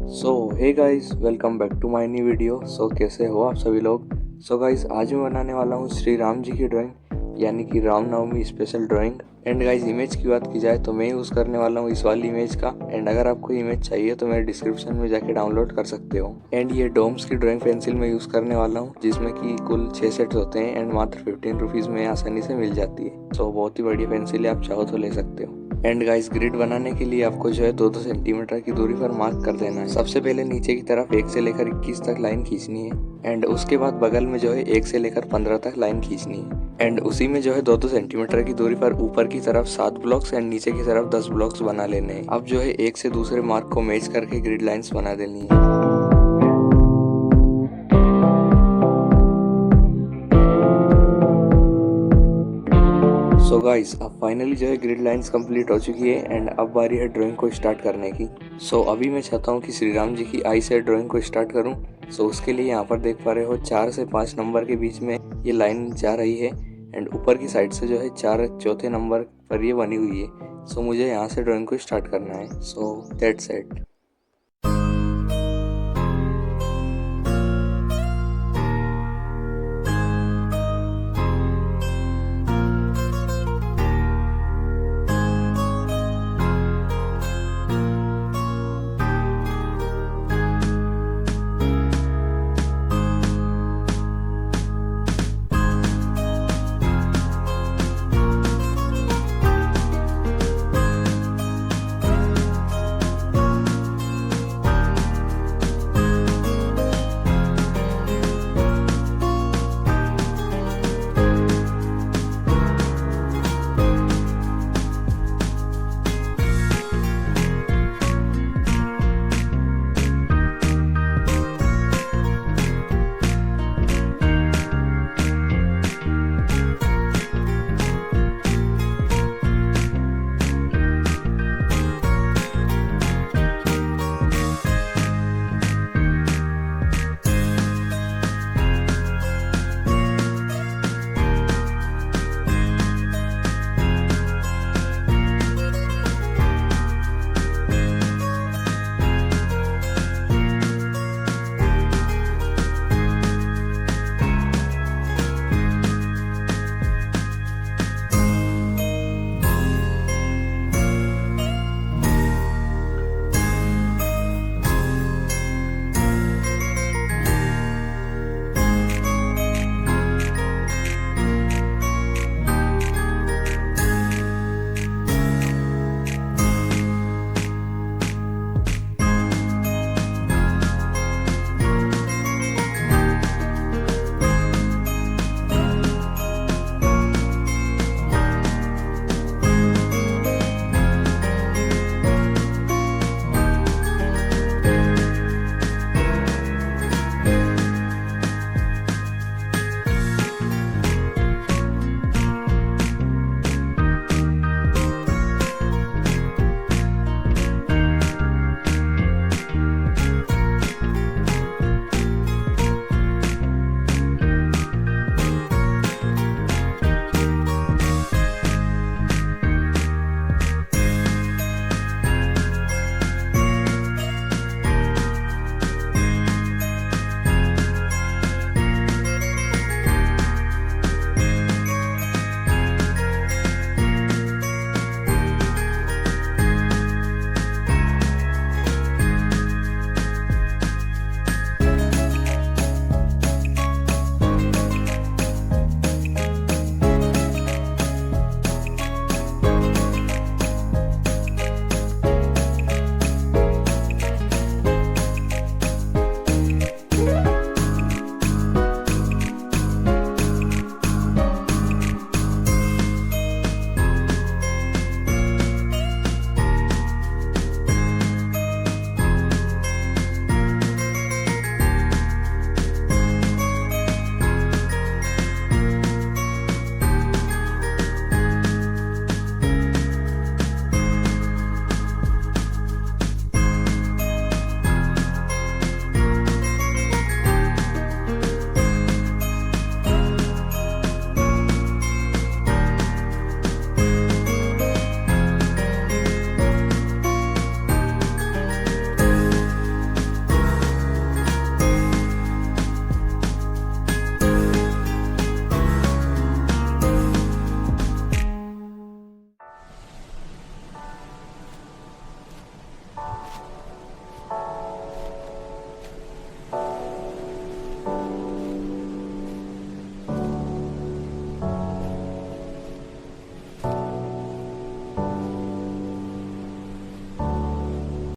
So hey guys, welcome back to my new video. कैसे हो आप सभी लोग। गाइस, आज मैं बनाने वाला हूँ श्री राम जी की ड्राइंग, यानी कि Ram Navami special drawing. And guys, image की बात की जाए तो मैं यूज़ करने वाला हूँ इस वाली इमेज का। एंड अगर आपको इमेज चाहिए तो मेरे डिस्क्रिप्शन में जाके डाउनलोड कर सकते हो। एंड ये डोम्स की ड्राइंग पेंसिल में यूज़ करने वाला हूँ, जिसमें कि कुल 6 सेट्स होते हैं एंड मात्र 15 रुपीज़ में आसानी से मिल जाती है। बहुत ही बढ़िया पेंसिल है, आप चाहो तो ले सकते हो। एंड गाइस, ग्रिड बनाने के लिए आपको जो है 2-2 सेंटीमीटर की दूरी पर मार्क कर देना है। सबसे पहले नीचे की तरफ 1 से लेकर 21 तक लाइन खींचनी है। एंड उसके बाद बगल में जो है 1 से लेकर 15 तक लाइन खींचनी है। एंड उसी में जो है 2-2 सेंटीमीटर की दूरी पर ऊपर की तरफ 7 ब्लॉक्स एंड नीचे की तरफ 10 ब्लॉक्स बना लेने हैं। अब जो है एक से दूसरे मार्क को मैच करके ग्रिड लाइंस बना देनी है। गाइस, अब फाइनली जो है ग्रिड लाइंस कंप्लीट हो चुकी है एंड अब बारी है ड्राइंग को स्टार्ट करने की। अभी मैं चाहता हूँ कि श्री राम जी की आई से ड्राइंग को स्टार्ट करूँ। उसके लिए यहाँ पर देख पा रहे हो 4 से 5 नंबर के बीच में ये लाइन जा रही है। एंड ऊपर की साइड से जो है 4 चौथे नंबर पर ये बनी हुई है। मुझे यहाँ से ड्राइंग को स्टार्ट करना है। That's it.